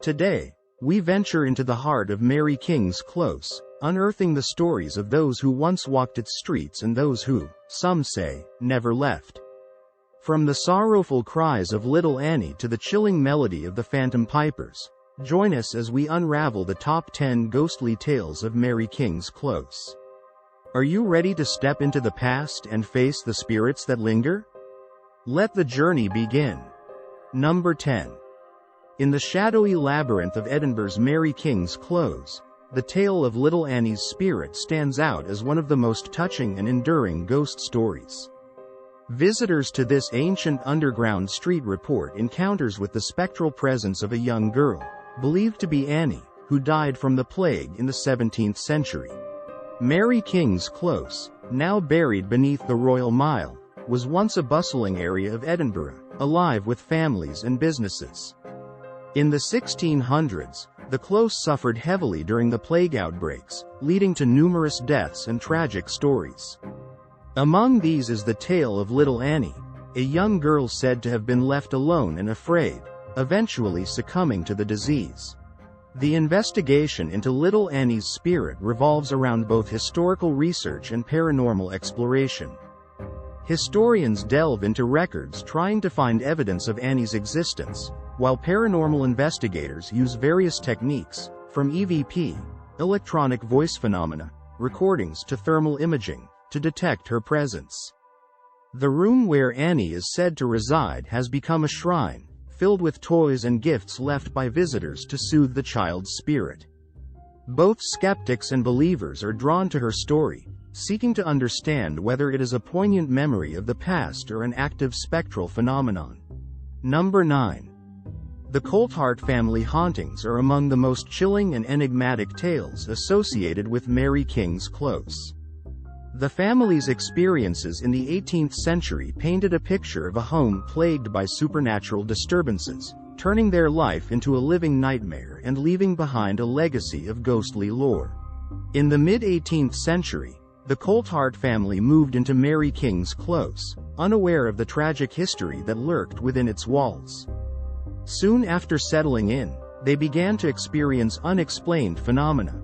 Today, we venture into the heart of MaryKing's Close, unearthing the stories of those who once walked its streets and those who, some say, never left. From the sorrowful cries of little Annie to the chilling melody of the phantom pipers, join us as we unravel the top 10 ghostly tales of MaryKing's Close. Are you ready to step into the past and face the spirits that linger? Let the journey begin. Number 10. In the shadowy labyrinth of Edinburgh's MaryKing's Close, the tale of little Annie's spirit stands out as one of the most touching and enduring ghost stories. Visitors to this ancient underground street report encounters with the spectral presence of a young girl, believed to be Annie, who died from the plague in the 17th century. MaryKing's Close, now buried beneath the Royal Mile, was once a bustling area of Edinburgh, alive with families and businesses. In the 1600s, the close suffered heavily during the plague outbreaks, leading to numerous deaths and tragic stories. Among these is the tale of little Annie, a young girl said to have been left alone and afraid, eventually succumbing to the disease. The investigation into little Annie's spirit revolves around both historical research and paranormal exploration. Historians delve into records trying to find evidence of Annie's existence, while paranormal investigators use various techniques, from EVP, electronic voice phenomena, recordings to thermal imaging, to detect her presence. The room where Annie is said to reside has become a shrine, filled with toys and gifts left by visitors to soothe the child's spirit. Both skeptics and believers are drawn to her story, seeking to understand whether it is a poignant memory of the past or an active spectral phenomenon. Number 9. The Coulthard family hauntings are among the most chilling and enigmatic tales associated with MaryKing's Close. The family's experiences in the 18th century painted a picture of a home plagued by supernatural disturbances, turning their life into a living nightmare and leaving behind a legacy of ghostly lore. In the mid-18th century, the Coulthard family moved into MaryKing's Close, unaware of the tragic history that lurked within its walls. Soon after settling in, they began to experience unexplained phenomena.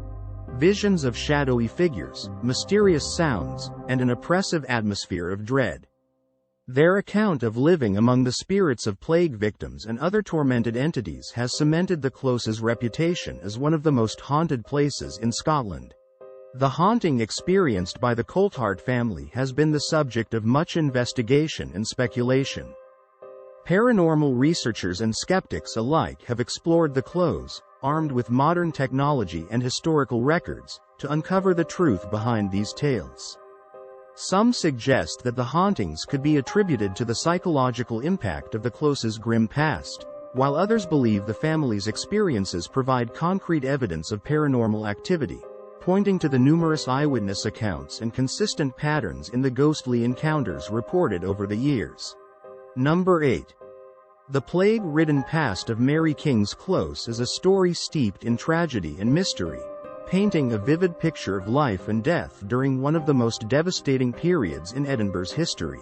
Visions of shadowy figures, mysterious sounds, and an oppressive atmosphere of dread. Their account of living among the spirits of plague victims and other tormented entities has cemented the Close's reputation as one of the most haunted places in Scotland. The haunting experienced by the Coulthard family has been the subject of much investigation and speculation. Paranormal researchers and skeptics alike have explored the Close, armed with modern technology and historical records, to uncover the truth behind these tales. Some suggest that the hauntings could be attributed to the psychological impact of the Close's grim past, while others believe the family's experiences provide concrete evidence of paranormal activity, pointing to the numerous eyewitness accounts and consistent patterns in the ghostly encounters reported over the years. Number 8. The plague-ridden past of MaryKing's Close is a story steeped in tragedy and mystery, painting a vivid picture of life and death during one of the most devastating periods in Edinburgh's history.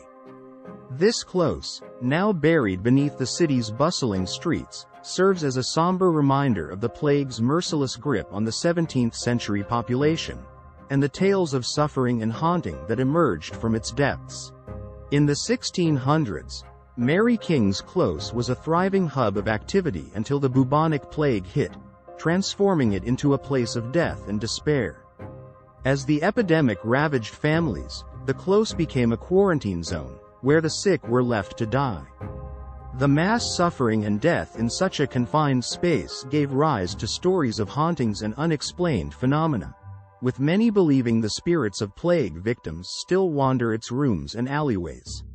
This close, now buried beneath the city's bustling streets, serves as a somber reminder of the plague's merciless grip on the 17th century population, and the tales of suffering and haunting that emerged from its depths. In the 1600s, MaryKing's Close was a thriving hub of activity until the bubonic plague hit, transforming it into a place of death and despair. As the epidemic ravaged families, the Close became a quarantine zone, where the sick were left to die. The mass suffering and death in such a confined space gave rise to stories of hauntings and unexplained phenomena, with many believing the spirits of plague victims still wander its rooms and alleyways.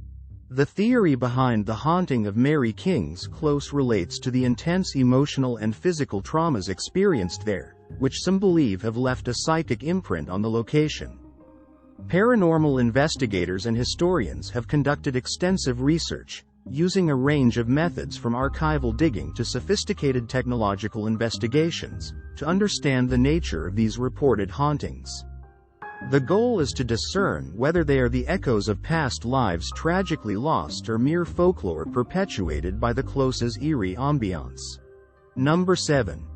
The theory behind the haunting of MaryKing's Close relates to the intense emotional and physical traumas experienced there, which some believe have left a psychic imprint on the location. Paranormal investigators and historians have conducted extensive research, using a range of methods from archival digging to sophisticated technological investigations, to understand the nature of these reported hauntings. The goal is to discern whether they are the echoes of past lives tragically lost or mere folklore perpetuated by the Close's eerie ambiance. Number 7.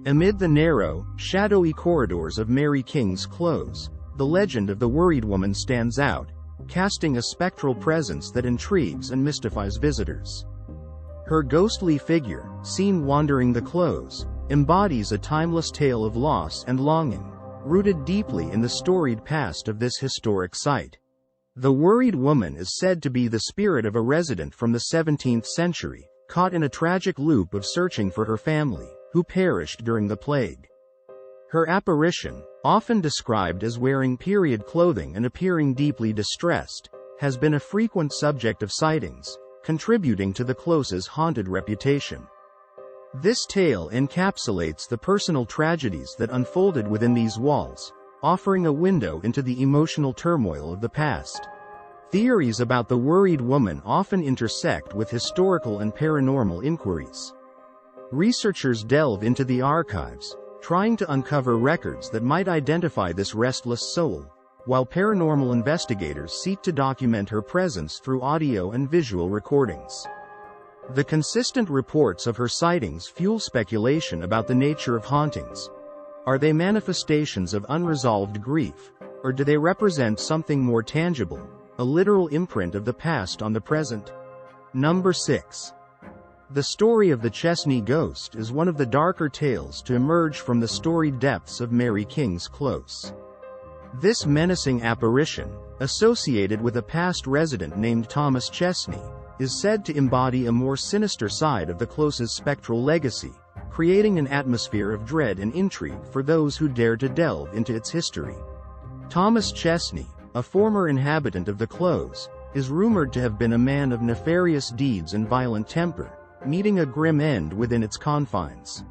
Amid the narrow, shadowy corridors of MaryKing's Close, the legend of the worried woman stands out, casting a spectral presence that intrigues and mystifies visitors. Her ghostly figure, seen wandering the close, embodies a timeless tale of loss and longing, rooted deeply in the storied past of this historic site. The worried woman is said to be the spirit of a resident from the 17th century, caught in a tragic loop of searching for her family, who perished during the plague. Her apparition, often described as wearing period clothing and appearing deeply distressed, has been a frequent subject of sightings, contributing to the Close's haunted reputation. This tale encapsulates the personal tragedies that unfolded within these walls, offering a window into the emotional turmoil of the past. Theories about the worried woman often intersect with historical and paranormal inquiries. Researchers delve into the archives, trying to uncover records that might identify this restless soul, while paranormal investigators seek to document her presence through audio and visual recordings. The consistent reports of her sightings fuel speculation about the nature of hauntings. Are they manifestations of unresolved grief, or do they represent something more tangible, a literal imprint of the past on the present? Number 6. The story of the Chesney ghost is one of the darker tales to emerge from the storied depths of MaryKing's Close. This menacing apparition, associated with a past resident named Thomas Chesney, is said to embody a more sinister side of the Close's spectral legacy, creating an atmosphere of dread and intrigue for those who dare to delve into its history. Thomas Chesney, a former inhabitant of the Close, is rumored to have been a man of nefarious deeds and violent temper, meeting a grim end within its confines.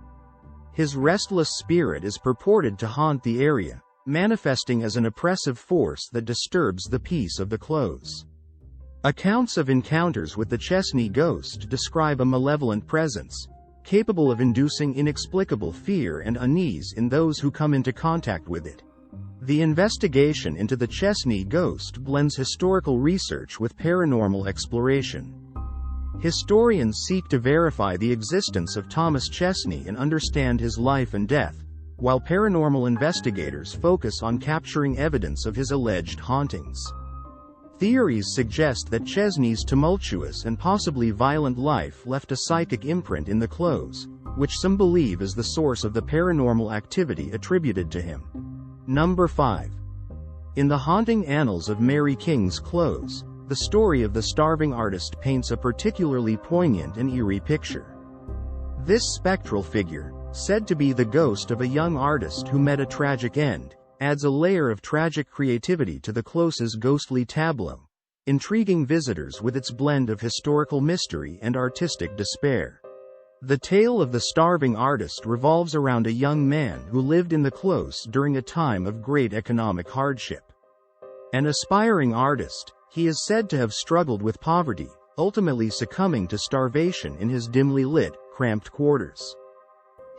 His restless spirit is purported to haunt the area, manifesting as an oppressive force that disturbs the peace of the Close. Accounts of encounters with the Chesney ghost describe a malevolent presence, capable of inducing inexplicable fear and unease in those who come into contact with it. The investigation into the Chesney ghost blends historical research with paranormal exploration. Historians seek to verify the existence of Thomas Chesney and understand his life and death, while paranormal investigators focus on capturing evidence of his alleged hauntings. Theories suggest that Chesney's tumultuous and possibly violent life left a psychic imprint in the Close, which some believe is the source of the paranormal activity attributed to him. Number 5. In the haunting annals of MaryKing's Close, the story of the starving artist paints a particularly poignant and eerie picture. This spectral figure, said to be the ghost of a young artist who met a tragic end, adds a layer of tragic creativity to the Close's ghostly tableau, intriguing visitors with its blend of historical mystery and artistic despair. The tale of the starving artist revolves around a young man who lived in the Close during a time of great economic hardship. An aspiring artist, he is said to have struggled with poverty, ultimately succumbing to starvation in his dimly lit, cramped quarters.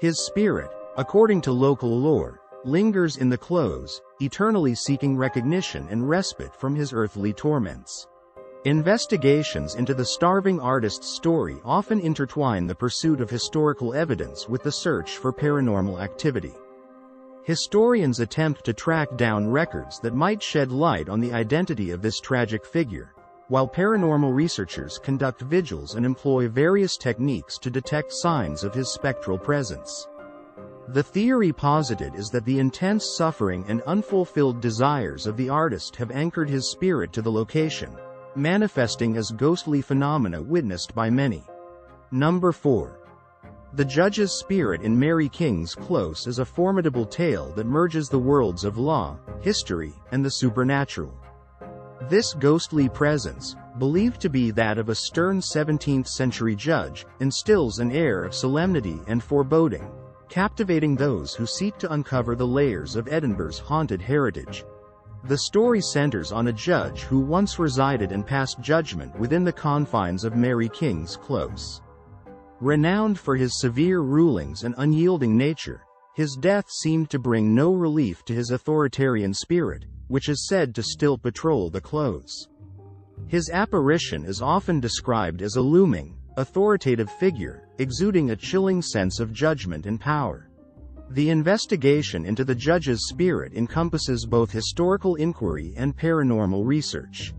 His spirit, according to local lore, lingers in the Close, eternally seeking recognition and respite from his earthly torments. Investigations into the starving artist's story often intertwine the pursuit of historical evidence with the search for paranormal activity. Historians attempt to track down records that might shed light on the identity of this tragic figure, while paranormal researchers conduct vigils and employ various techniques to detect signs of his spectral presence. The theory posited is that the intense suffering and unfulfilled desires of the artist have anchored his spirit to the location, manifesting as ghostly phenomena witnessed by many. Number 4. The Judge's Spirit in MaryKing's Close is a formidable tale that merges the worlds of law, history, and the supernatural. This ghostly presence, believed to be that of a stern 17th-century judge, instills an air of solemnity and foreboding, captivating those who seek to uncover the layers of Edinburgh's haunted heritage. The story centers on a judge who once resided and passed judgment within the confines of MaryKing's Close. Renowned for his severe rulings and unyielding nature, his death seemed to bring no relief to his authoritarian spirit, which is said to still patrol the Close. His apparition is often described as a looming, authoritative figure, exuding a chilling sense of judgment and power. The investigation into the judge's spirit encompasses both historical inquiry and paranormal research.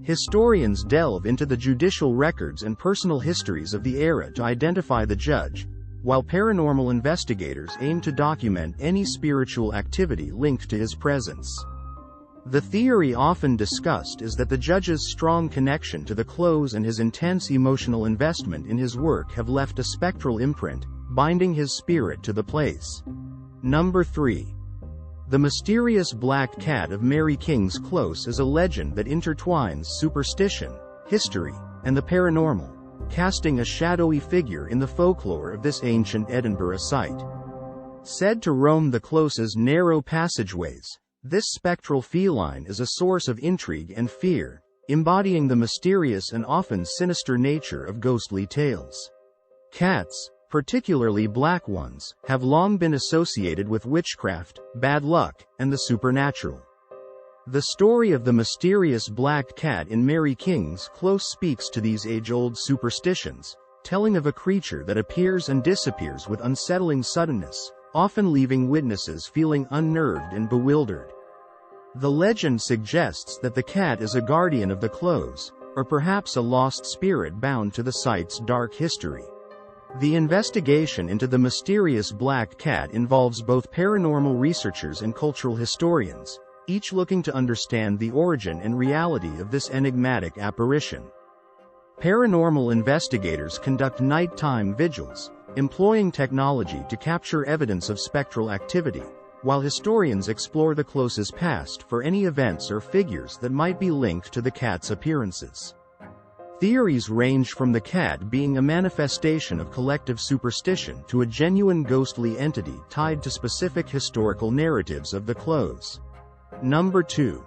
Historians delve into the judicial records and personal histories of the era to identify the judge, while paranormal investigators aim to document any spiritual activity linked to his presence. The theory often discussed is that the judge's strong connection to the close and his intense emotional investment in his work have left a spectral imprint, binding his spirit to the place. Number 3. The mysterious black cat of MaryKing's Close is a legend that intertwines superstition, history, and the paranormal, casting a shadowy figure in the folklore of this ancient Edinburgh site. Said to roam the Close's narrow passageways, this spectral feline is a source of intrigue and fear, embodying the mysterious and often sinister nature of ghostly tales. Cats, particularly black ones, have long been associated with witchcraft, bad luck, and the supernatural. The story of the mysterious black cat in MaryKing's Close speaks to these age-old superstitions, telling of a creature that appears and disappears with unsettling suddenness, often leaving witnesses feeling unnerved and bewildered. The legend suggests that the cat is a guardian of the Close, or perhaps a lost spirit bound to the site's dark history. The investigation into the mysterious black cat involves both paranormal researchers and cultural historians, each looking to understand the origin and reality of this enigmatic apparition. Paranormal investigators conduct nighttime vigils, employing technology to capture evidence of spectral activity, while historians explore the Close's past for any events or figures that might be linked to the cat's appearances. Theories range from the cat being a manifestation of collective superstition to a genuine ghostly entity tied to specific historical narratives of the Close. Number 2.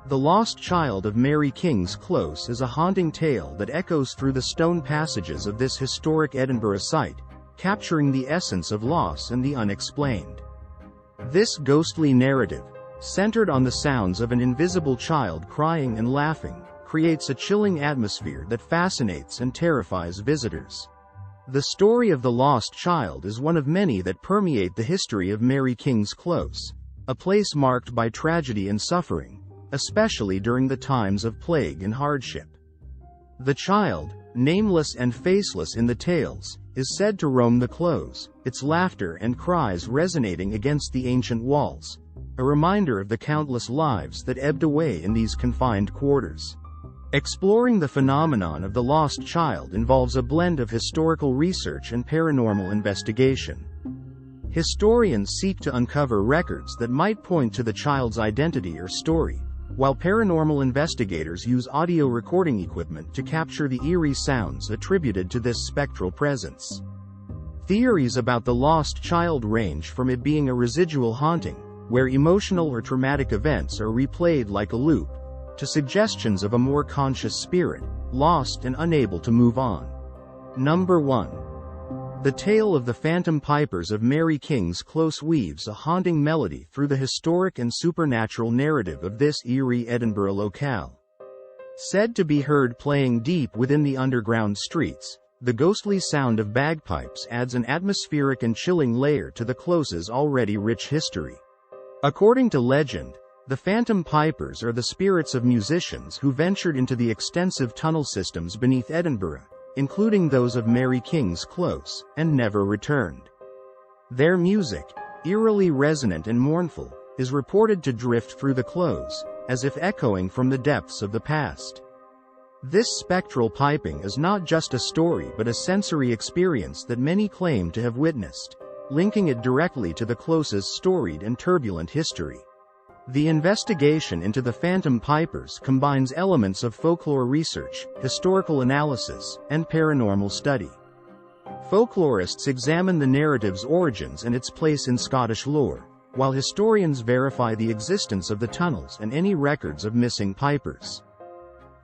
The Lost Child of MaryKing's Close is a haunting tale that echoes through the stone passages of this historic Edinburgh site, capturing the essence of loss and the unexplained. This ghostly narrative, centered on the sounds of an invisible child crying and laughing, creates a chilling atmosphere that fascinates and terrifies visitors. The story of the lost child is one of many that permeate the history of MaryKing's Close, a place marked by tragedy and suffering, especially during the times of plague and hardship. The child, nameless and faceless in the tales, is said to roam the Close, its laughter and cries resonating against the ancient walls, a reminder of the countless lives that ebbed away in these confined quarters. Exploring the phenomenon of the lost child involves a blend of historical research and paranormal investigation. Historians seek to uncover records that might point to the child's identity or story, while paranormal investigators use audio recording equipment to capture the eerie sounds attributed to this spectral presence. Theories about the lost child range from it being a residual haunting, where emotional or traumatic events are replayed like a loop, to suggestions of a more conscious spirit, lost and unable to move on. Number 1. The tale of the Phantom Pipers of MaryKing's Close weaves a haunting melody through the historic and supernatural narrative of this eerie Edinburgh locale. Said to be heard playing deep within the underground streets, the ghostly sound of bagpipes adds an atmospheric and chilling layer to the Close's already rich history. According to legend, the Phantom Pipers are the spirits of musicians who ventured into the extensive tunnel systems beneath Edinburgh, including those of MaryKing's Close, and never returned. Their music, eerily resonant and mournful, is reported to drift through the Close, as if echoing from the depths of the past. This spectral piping is not just a story but a sensory experience that many claim to have witnessed, linking it directly to the Close's storied and turbulent history. The investigation into the Phantom Pipers combines elements of folklore research, historical analysis, and paranormal study. Folklorists examine the narrative's origins and its place in Scottish lore, while historians verify the existence of the tunnels and any records of missing pipers.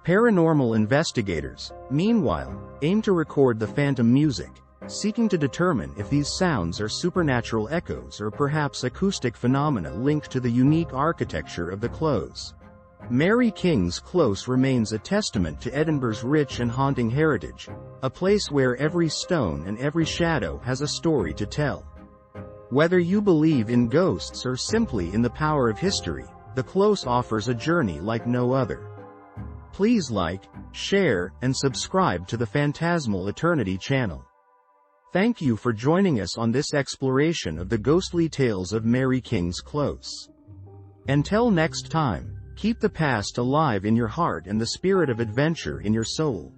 Paranormal investigators, meanwhile, aim to record the phantom music, seeking to determine if these sounds are supernatural echoes or perhaps acoustic phenomena linked to the unique architecture of the Close. MaryKing's Close remains a testament to Edinburgh's rich and haunting heritage, a place where every stone and every shadow has a story to tell. Whether you believe in ghosts or simply in the power of history, the Close offers a journey like no other. Please like, share, and subscribe to the Phantasmal Eternity channel. Thank you for joining us on this exploration of the ghostly tales of MaryKing's Close. Until next time, keep the past alive in your heart and the spirit of adventure in your soul.